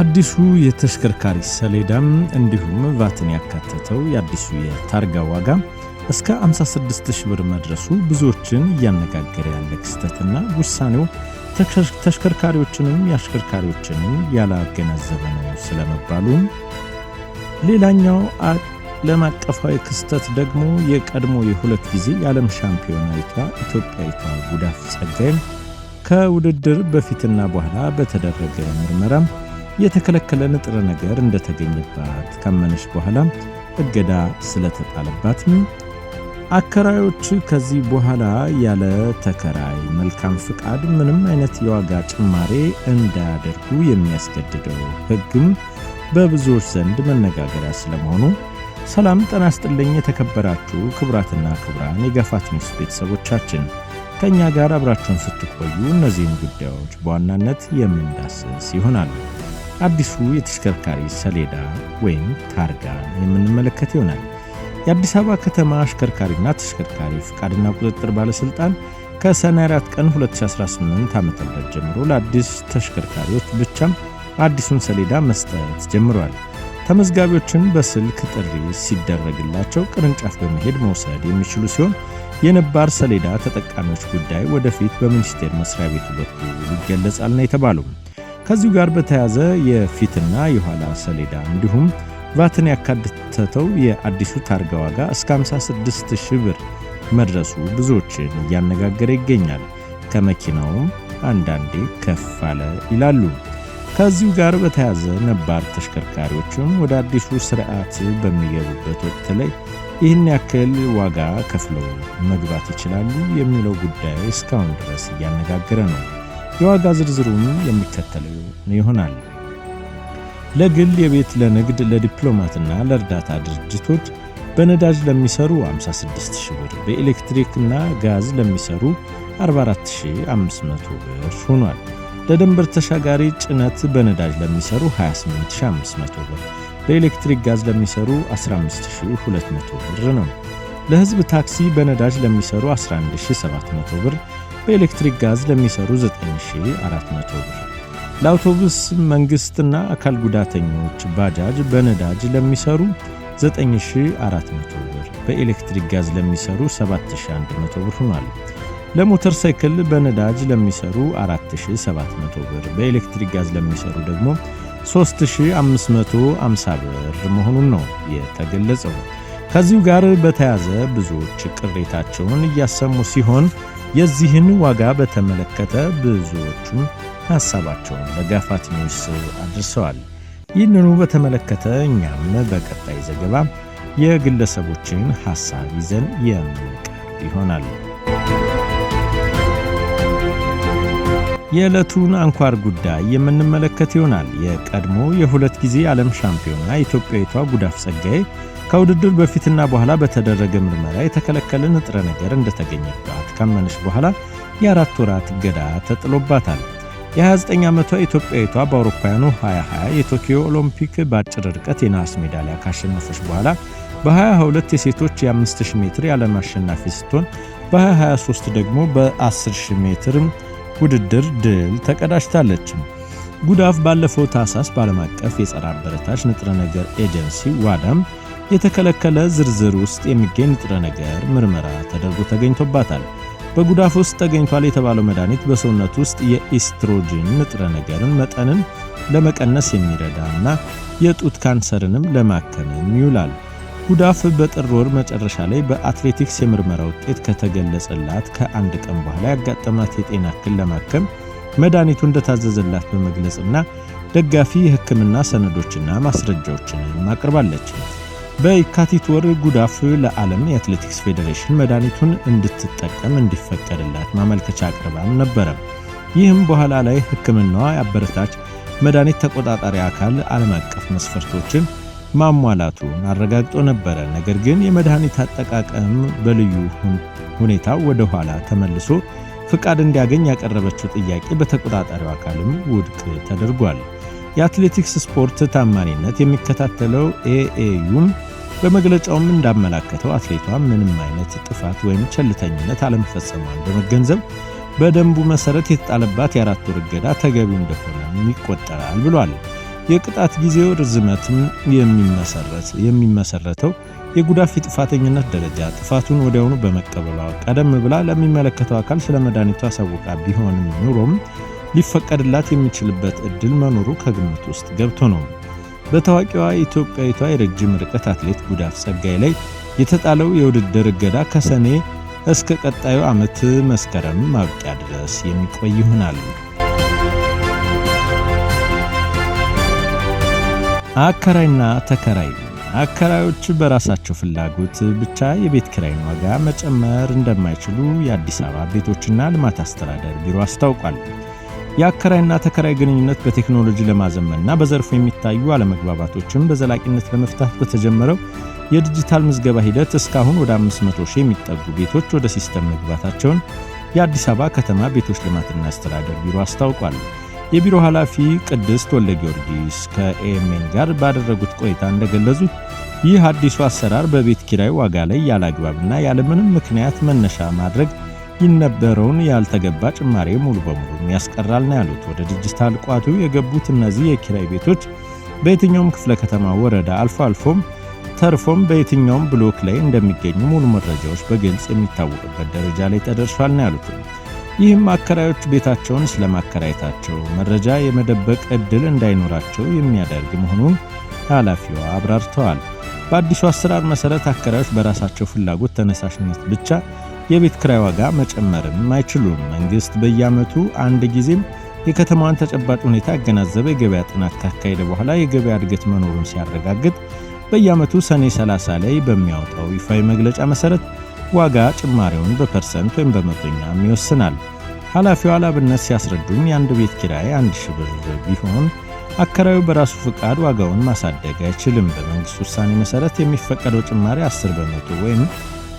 አዲሱ የተሽከርካሪ ሰሌዳም እንዲሁም ቫትን ያካተተው የአዲሱ የታርጋ ዋጋ እስከ 56000 ብር መድረሱ ብዙዎችን እያነጋገረ ያለ ክስተትና ውሳኔው ተሽከርካሪዎችንም ያሽከርካሪዎችንም ያላገናዘበ ነው ስለመባሉ፣ ሌላኛው ዓለም አቀፋዊ ክስተት ደግሞ የቀድሞ የሁለት ጊዜ የዓለም ሻምፒዮናዊቷ ኢትዮጵያዊቷ ጉዳፍ ጸጋይ ከውድድር በፊትና በኋላ በተደረገ ምርመራ የተከለከለ ንጥረ ነገር እንደተገኘባት ካመነች በኋላ እገዳ ስለተጣለባት አከራዮች ከዚህ በኋላ ያለ ተከራይ መልካም ፍቃድ ምንም አይነት የዋጋ ጭማሬ እንዳያደርጉ የሚያስገድደው ሕግም በብዙዎች ዘንድ መነጋገሪያ ስለመሆኑ። ሰላም ጤና ይስጥልኝ የተከበራችሁ ክቡራትና ክቡራን የጋፋት ኒውስ ቤተሰቦቻችን፣ ከኛ ጋር አብራችሁን ስትቆዩ እነዚህን ጉዳዮች በዋናነት የምንዳስስ ይሆናል። አዲሱ የተሽከርካሪ ሰሌዳ ወይም ታርጋ የምንመለከት ይሆናል። የአዲስ አበባ ከተማ አሽከርካሪና ተሽከርካሪ ፍቃድና ቁጥጥር ባለስልጣን ከሰኔ 4 ቀን 2018 ዓ.ም ጀምሮ ለአዲስ ተሽከርካሪዎች ብቻም አዲሱን ሰሌዳ መስጠት ጀምሯል። ተመዝጋቢዎችን በስልክ ጥሪ ሲደረግላቸው ቅርንጫፍ በመሄድ መውሰድ የሚችሉ ሲሆን የነባር ሰሌዳ ተጠቃሚዎች ጉዳይ ወደፊት በሚኒስቴር መስሪያ ቤቱ በኩል ይገለጻል ነው የተባለው። ከዚሁ ጋር በተያያዘ የፊትና የኋላ ሰሌዳ እንዲሁም ቫትን ያካተተው የአዲሱ ታርጋ ዋጋ እስከ 56000 ብር መድረሱ ብዙዎችን እያነጋገረ ይገኛል። ከመኪናውም አንዳንዴ ከፍ አለ ይላሉ። ከዚሁ ጋር በተያያዘ ነባር ተሽከርካሪዎችም ወደ አዲሱ ስርዓት በሚገቡበት ወቅት ላይ ይህን ያክል ዋጋ ከፍለው መግባት ይችላሉ የሚለው ጉዳይ እስካሁን ድረስ እያነጋገረ ነው። የዋጋ ዝርዝሩም የሚከተለው ይሆናል። ለግል የቤት፣ ለንግድ፣ ለዲፕሎማትና ለእርዳታ ድርጅቶች በነዳጅ ለሚሰሩ 56000 ብር፣ በኤሌክትሪክና ጋዝ ለሚሰሩ 44500 ብር ሆኗል። ለድንበር ተሻጋሪ ጭነት በነዳጅ ለሚሰሩ 28500 ብር፣ በኤሌክትሪክ ጋዝ ለሚሰሩ 15200 ብር ነው። ለሕዝብ ታክሲ በነዳጅ ለሚሰሩ 11700 ብር፣ በኤሌክትሪክ ጋዝ ለሚሰሩ 9400 ብር። ለአውቶቡስ መንግስትና አካል ጉዳተኞች ባጃጅ በነዳጅ ለሚሰሩ 9400 ብር፣ በኤሌክትሪክ ጋዝ ለሚሰሩ 7100 ብር ሆኗል። ለሞተር ሳይክል በነዳጅ ለሚሰሩ 4700 ብር፣ በኤሌክትሪክ ጋዝ ለሚሰሩ ደግሞ 3550 ብር መሆኑን ነው የተገለጸው። ከዚሁ ጋር በተያያዘ ብዙዎች ቅሬታቸውን እያሰሙ ሲሆን የዚህን ዋጋ በተመለከተ ብዙዎቹም ሐሳባቸውን ለጋፋት ኒውስ አድርሰዋል። ይህንኑ በተመለከተ እኛም በቀጣይ ዘገባ የግለሰቦችን ሐሳብ ይዘን የምንቀርብ ይሆናል። የዕለቱን አንኳር ጉዳይ የምንመለከት ይሆናል። የቀድሞ የሁለት ጊዜ ዓለም ሻምፒዮና ኢትዮጵያዊቷ ጉዳፍ ጸጋይ ከውድድር በፊትና በኋላ በተደረገ ምርመራ የተከለከለ ንጥረ ነገር እንደተገኘባት ካመነች በኋላ የ4 ወራት እገዳ ተጥሎባታል። የ29 ዓመቷ ኢትዮጵያዊቷ በአውሮፓውያኑ 2020 የቶኪዮ ኦሎምፒክ በአጭር ርቀት የነሐስ ሜዳሊያ ካሸነፈች በኋላ በ2022 የሴቶች የ5000 ሜትር የዓለም አሸናፊ ስትሆን በ2023 ደግሞ በ10000 ሜትር ውድድር ድል ተቀዳጅታለች። ጉዳፍ ባለፈው ታህሳስ በዓለም አቀፍ የጸረ አበረታች ንጥረ ነገር ኤጀንሲ ዋዳም የተከለከለ ዝርዝር ውስጥ የሚገኝ ንጥረ ነገር ምርመራ ተደርጎ ተገኝቶባታል። በጉዳፍ ውስጥ ተገኝቷል የተባለው መድኃኒት በሰውነት ውስጥ የኢስትሮጂን ንጥረ ነገርን መጠንን ለመቀነስ የሚረዳና የጡት ካንሰርንም ለማከም ይውላል። ጉዳፍ በጥር ወር መጨረሻ ላይ በአትሌቲክስ የምርመራ ውጤት ከተገለጸላት ከአንድ ቀን በኋላ ያጋጠማት የጤና እክል ለማከም መድኃኒቱ እንደታዘዘላት በመግለጽና ደጋፊ የሕክምና ሰነዶችና ማስረጃዎችን አቅርባለች። በየካቲት ወር ጉዳፍ ለዓለም የአትሌቲክስ ፌዴሬሽን መድኃኒቱን እንድትጠቀም እንዲፈቀድላት ማመልከቻ አቅርባም ነበረ። ይህም በኋላ ላይ ሕክምናዋ የአበረታች መድኃኒት ተቆጣጣሪ አካል ዓለም አቀፍ መስፈርቶችን ማሟላቱን አረጋግጦ ነበረ። ነገር ግን የመድኃኒት አጠቃቀም በልዩ ሁኔታ ወደ ኋላ ተመልሶ ፍቃድ እንዲያገኝ ያቀረበችው ጥያቄ በተቆጣጣሪው አካልም ውድቅ ተደርጓል። የአትሌቲክስ ስፖርት ታማኒነት የሚከታተለው ኤኤዩም በመግለጫውም እንዳመላከተው አትሌቷ ምንም አይነት ጥፋት ወይም ቸልተኝነት አለመፈጸሟን በመገንዘብ በደንቡ መሰረት የተጣለባት የ4 ወር እገዳ ተገቢ እንደሆነ ይቆጠራል ብሏል። የቅጣት ጊዜው ርዝመትም የሚመሰረተው የጉዳት ጥፋተኝነት ደረጃ ጥፋቱን ወዲያውኑ በመቀበሏ ቀደም ብላ ለሚመለከተው አካል ስለ መድኃኒቱ አሳውቃ ቢሆንም ኑሮም ሊፈቀድላት የሚችልበት እድል መኖሩ ከግምት ውስጥ ገብቶ ነው። በታዋቂዋ ኢትዮጵያዊቷ የረጅም ርቀት አትሌት ጉዳፍ ጸጋይ ላይ የተጣለው የውድድር እገዳ ከሰኔ እስከ ቀጣዩ ዓመት መስከረም ማብቂያ ድረስ የሚቆይ ይሆናል። አከራይና ተከራይ። አከራዮች በራሳቸው ፍላጎት ብቻ የቤት ኪራይን ዋጋ መጨመር እንደማይችሉ የአዲስ አበባ ቤቶችና ልማት አስተዳደር ቢሮ አስታውቋል። የአከራይና ተከራይ ግንኙነት በቴክኖሎጂ ለማዘመንና በዘርፉ የሚታዩ አለመግባባቶችን በዘላቂነት ለመፍታት በተጀመረው የዲጂታል ምዝገባ ሂደት እስካሁን ወደ 500 ሺህ የሚጠጉ ቤቶች ወደ ሲስተም መግባታቸውን የአዲስ አበባ ከተማ ቤቶች ልማትና አስተዳደር ቢሮ አስታውቋል። የቢሮ ኃላፊ ቅድስት ወልደ ጊዮርጊስ ከኤኤምኤን ጋር ባደረጉት ቆይታ እንደገለጹት ይህ አዲሱ አሰራር በቤት ኪራይ ዋጋ ላይ ያለአግባብና ያለምንም ምክንያት መነሻ ማድረግ የነበረውን ያልተገባ ጭማሪ ሙሉ በሙሉ ያስቀራል ነው ያሉት። ወደ ዲጂታል ቋቱ የገቡት እነዚህ የኪራይ ቤቶች በየትኛውም ክፍለ ከተማ ወረዳ አልፎም ተርፎም በየትኛውም ብሎክ ላይ እንደሚገኙ ሙሉ መረጃዎች በግልጽ የሚታወቅበት ደረጃ ላይ ተደርሷል ነው ያሉት። ይህም አከራዮች ቤታቸውን ስለማከራየታቸው መረጃ የመደበቅ ዕድል እንዳይኖራቸው የሚያደርግ መሆኑን ኃላፊዋ አብራርተዋል። በአዲሱ አሰራር መሰረት አከራዮች በራሳቸው ፍላጎት ተነሳሽነት ብቻ የቤት ኪራይ ዋጋ መጨመርም አይችሉም። መንግስት በየዓመቱ አንድ ጊዜም የከተማዋን ተጨባጭ ሁኔታ ያገናዘበ የገበያ ጥናት ካካሄደ በኋላ የገበያ እድገት መኖሩን ሲያረጋግጥ በየዓመቱ ሰኔ 30 ላይ በሚያወጣው ይፋዊ መግለጫ መሰረት ዋጋ ጭማሪውን በፐርሰንት ወይም በመቶኛም ይወስናል። ኃላፊዋ ለአብነት ሲያስረዱም የአንድ ቤት ኪራይ 1000 ብር ቢሆን አከራዩ በራሱ ፍቃድ ዋጋውን ማሳደግ አይችልም። በመንግስት ውሳኔ መሰረት የሚፈቀደው ጭማሪ 10 በመቶ ወይም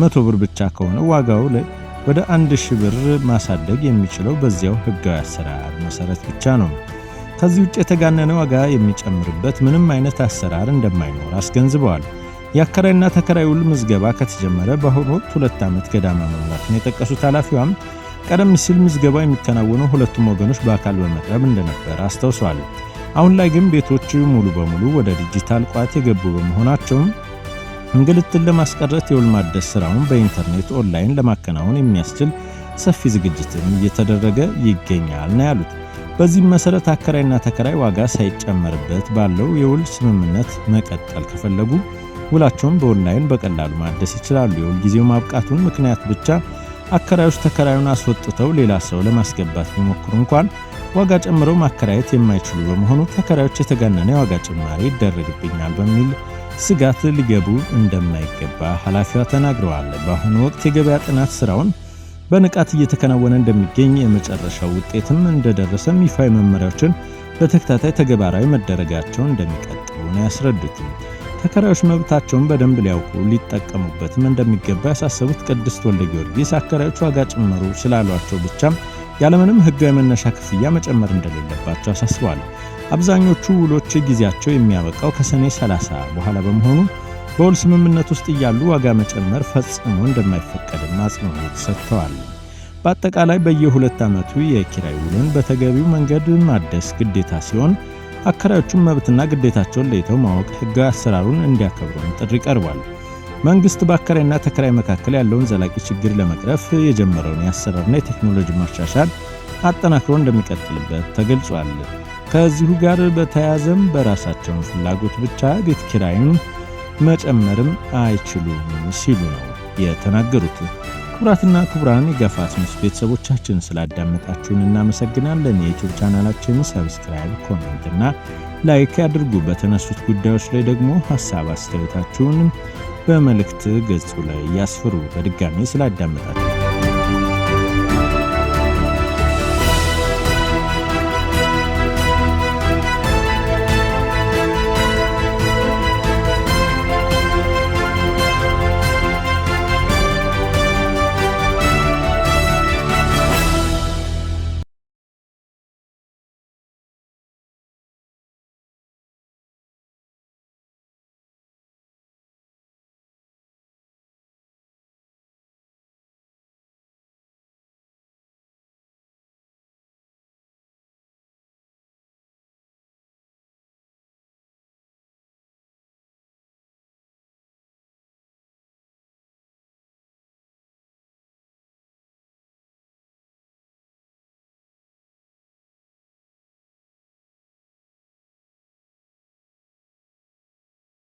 100 ብር ብቻ ከሆነ ዋጋው ላይ ወደ 1000 ብር ማሳደግ የሚችለው በዚያው ህጋዊ አሰራር መሰረት ብቻ ነው። ከዚህ ውጭ የተጋነነ ዋጋ የሚጨምርበት ምንም አይነት አሰራር እንደማይኖር አስገንዝበዋል። የአከራይና ተከራይ ውል ምዝገባ ከተጀመረ በአሁኑ ወቅት 2 ዓመት ገዳማ መሙላቱን የጠቀሱት ኃላፊዋም ቀደም ሲል ምዝገባ የሚከናወነው ሁለቱም ወገኖች በአካል በመቅረብ እንደነበር አስታውሰዋል። አሁን ላይ ግን ቤቶች ሙሉ በሙሉ ወደ ዲጂታል ቋት የገቡ በመሆናቸው እንግልትን ለማስቀረት የውል ማደስ ስራውን በኢንተርኔት ኦንላይን ለማከናወን የሚያስችል ሰፊ ዝግጅትም እየተደረገ ይገኛል ነው ያሉት። በዚህም መሰረት አከራይና ተከራይ ዋጋ ሳይጨመርበት ባለው የውል ስምምነት መቀጠል ከፈለጉ ውላቸውን በኦንላይን በቀላሉ ማደስ ይችላሉ። የውል ጊዜው ማብቃቱን ምክንያት ብቻ አከራዮች ተከራዩን አስወጥተው ሌላ ሰው ለማስገባት ቢሞክሩ እንኳን ዋጋ ጨምረው ማከራየት የማይችሉ በመሆኑ ተከራዮች የተጋነነ የዋጋ ጭማሪ ይደረግብኛል በሚል ስጋት ሊገቡ እንደማይገባ ኃላፊዋ ተናግረዋል። በአሁኑ ወቅት የገበያ ጥናት ስራውን በንቃት እየተከናወነ እንደሚገኝ የመጨረሻው ውጤትም እንደደረሰም ይፋዊ መመሪያዎችን በተከታታይ ተግባራዊ መደረጋቸውን እንደሚቀጥሉ ነው ያስረዱት። ተከራዮች መብታቸውን በደንብ ሊያውቁ ሊጠቀሙበትም እንደሚገባ ያሳሰቡት ቅድስት ወልደ ጊዮርጊስ አከራዮች ዋጋ ጨመሩ ስላሏቸው ብቻም ያለምንም ህጋዊ መነሻ ክፍያ መጨመር እንደሌለባቸው አሳስበዋል። አብዛኞቹ ውሎች ጊዜያቸው የሚያበቃው ከሰኔ 30 በኋላ በመሆኑ በውል ስምምነት ውስጥ እያሉ ዋጋ መጨመር ፈጽሞ እንደማይፈቀድም አጽንኦት ሰጥተዋል። በአጠቃላይ በየ2 ዓመቱ የኪራይ ውልን በተገቢው መንገድ ማደስ ግዴታ ሲሆን አከራዮቹም መብትና ግዴታቸውን ለይተው ማወቅ ህጋዊ አሰራሩን እንዲያከብሩም ጥሪ ቀርቧል። መንግስት በአከራይና ተከራይ መካከል ያለውን ዘላቂ ችግር ለመቅረፍ የጀመረውን የአሰራርና የቴክኖሎጂ ማሻሻል አጠናክሮ እንደሚቀጥልበት ተገልጿል። ከዚሁ ጋር በተያያዘም በራሳቸው ፍላጎት ብቻ ቤት ኪራይን መጨመርም አይችሉም ሲሉ ነው የተናገሩት። ክቡራትና ክቡራን የጋፋት ኒውስ ቤተሰቦቻችን ስላዳመጣችሁን እናመሰግናለን። የዩቲዩብ ቻናላችንን ሰብስክራይብ፣ ኮሜንት እና ላይክ ያድርጉ። በተነሱት ጉዳዮች ላይ ደግሞ ሐሳብ አስተያየታችሁን በመልእክት ገጹ ላይ ያስፍሩ። በድጋሚ ስላዳመጣችሁ